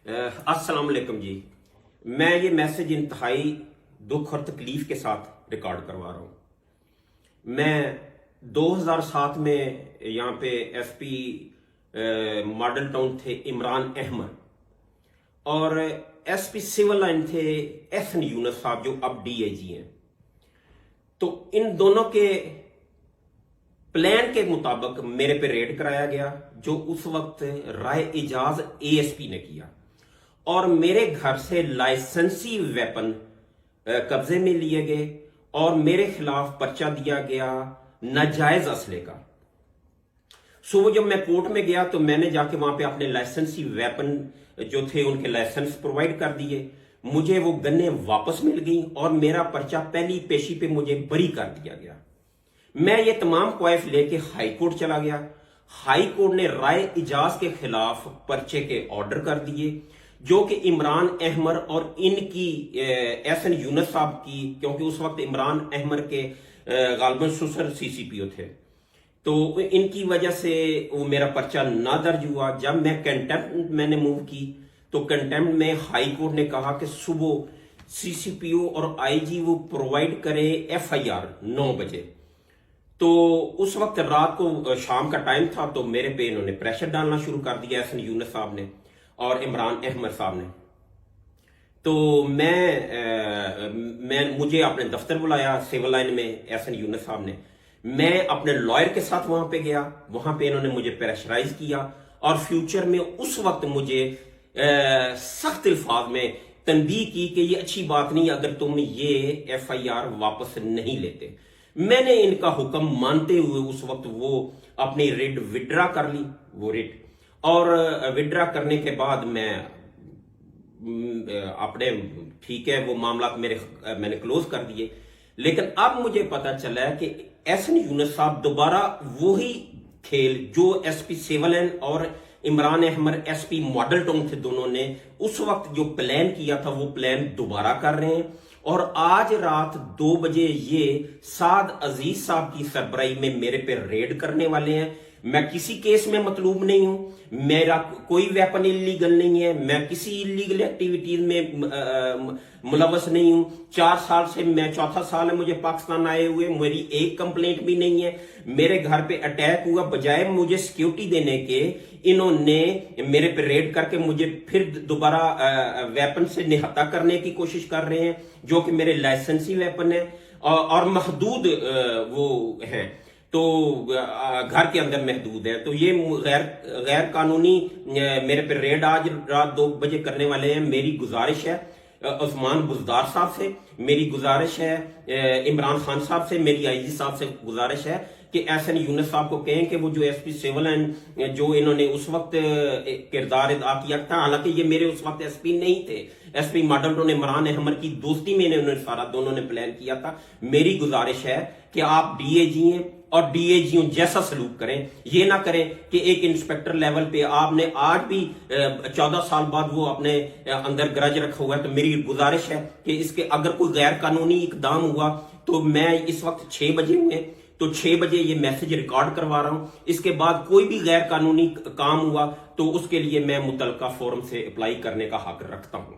अस्सलाम वालेकुम जी। मैं ये मैसेज इंतहाई दुख और तकलीफ के साथ रिकॉर्ड करवा रहा हूँ। मैं 2007 में यहाँ पे एसपी मॉडल टाउन थे इमरान अहमद और एसपी सिविल लाइन थे एहसन यूनुस साहब जो अब डीआईजी हैं। तो इन दोनों के प्लान के मुताबिक मेरे पे रेड कराया गया जो उस वक्त राय इजाज एएसपी ने किया और मेरे घर से लाइसेंसी वेपन कब्जे में लिए गए और मेरे खिलाफ पर्चा दिया गया नाजायज असले का। सो जब मैं कोर्ट में गया तो मैंने जाके वहां पे अपने लाइसेंसी वेपन जो थे उनके लाइसेंस प्रोवाइड कर दिए। मुझे वो गन्ने वापस मिल गई और मेरा पर्चा पहली पेशी पे मुझे बरी कर दिया गया। मैं ये तमाम क्वाइफ लेके हाई कोर्ट चला गया। हाई कोर्ट ने राय इजाज के खिलाफ पर्चे के ऑर्डर कर दिए जो कि इमरान अहमद और इनकी एहसन यूनुस साहब की, क्योंकि उस वक्त इमरान अहमद के गालिबन ससुर सीसीपीओ थे, तो इनकी वजह से वो मेरा पर्चा ना दर्ज हुआ। जब मैं कंटेम्प्ट मैंने मूव की तो कंटेम्प्ट में हाई कोर्ट ने कहा कि सुबह सीसीपीओ और आईजी वो प्रोवाइड करे एफआईआर 9 बजे। तो उस वक्त रात को शाम का टाइम था तो मेरे पे इन्होंने प्रेशर डालना शुरू कर दिया एहसन यूनुस साहब ने और इमरान अहमद साहब ने। तो मुझे अपने दफ्तर बुलाया सिविल लाइन में एहसन यूनुस साहब ने। मैं अपने लॉयर के साथ वहां पे गया, वहां पे इन्होंने मुझे प्रेशराइज किया और फ्यूचर में उस वक्त मुझे सख्त अल्फाज में तनबीह की कि ये अच्छी बात नहीं अगर तुम ये एफआईआर वापस नहीं लेते। मैंने इनका हुक्म मानते हुए उस वक्त वो अपनी रिट विड्रा कर ली, वो रिट, और विड्रा करने के बाद मैं अपने ठीक है वो मामला मैंने क्लोज कर दिए। लेकिन अब मुझे पता चला है कि एहसन यूनुस साहब दोबारा वही खेल जो एसपी सिविल लाइन और Imran Ahmed SP Model Town थे, दोनों ने उस वक्त जो प्लान किया था वो प्लान दोबारा कर रहे हैं। और आज रात 2 बजे ये साद अजीज साहब की सरबराही में मेरे पे रेड करने वाले हैं। मैं किसी केस में मतलूब नहीं हूं, मेरा कोई वेपन इलीगल नहीं है, मैं किसी इलीगल एक्टिविटीज में मुलवस नहीं हूं। 4 साल से, मैं चौथा साल है मुझे पाकिस्तान आए हुए, मेरी एक कंप्लेंट भी नहीं है। मेरे घर पे अटैक हुआ, बजाय मुझे सिक्योरिटी देने के इन्होंने मेरे पे रेड करके मुझे फिर दोबारा वेपन से निहत्ता करने की कोशिश कर रहे हैं जो कि मेरे लाइसेंसी वेपन है और महदूद वो हैं, तो घर के अंदर महदूद है। तो ये गैर कानूनी मेरे पे रेड आज रात 2 बजे करने वाले हैं। मेरी गुजारिश है उस्मान बुजदार साहब से, मेरी गुजारिश है इमरान खान साहब से, मेरी आईजी साहब से गुजारिश है कि एहसन यूनुस साहब को कहें कि वो जो एसपी सिविल लाइन जो इन्होंने उस वक्त किरदार अदा किया था, हालांकि ये मेरे उस वक्त एसपी नहीं थे, SP Model Town Imran Ahmed की दोस्ती में इन्होंने सारा दोनों ने प्लान किया था। मेरी गुजारिश है कि आप डीएजी हैं और डीएजी जैसा सलूक करें, ये ना करें कि एक इंस्पेक्टर लेवल पे आपने आज भी 14 साल बाद वो अपने अंदर गरज रखा हुआ है। तो मेरी गुजारिश है कि इसके अगर कोई गैर कानूनी इकदाम हुआ तो मैं इस वक्त 6 बजे हुए तो 6 बजे ये मैसेज रिकॉर्ड करवा रहा हूं। इसके बाद कोई भी गैर कानूनी काम हुआ तो उसके लिए मैं मुतलका फोरम से अप्लाई करने का हक रखता हूं।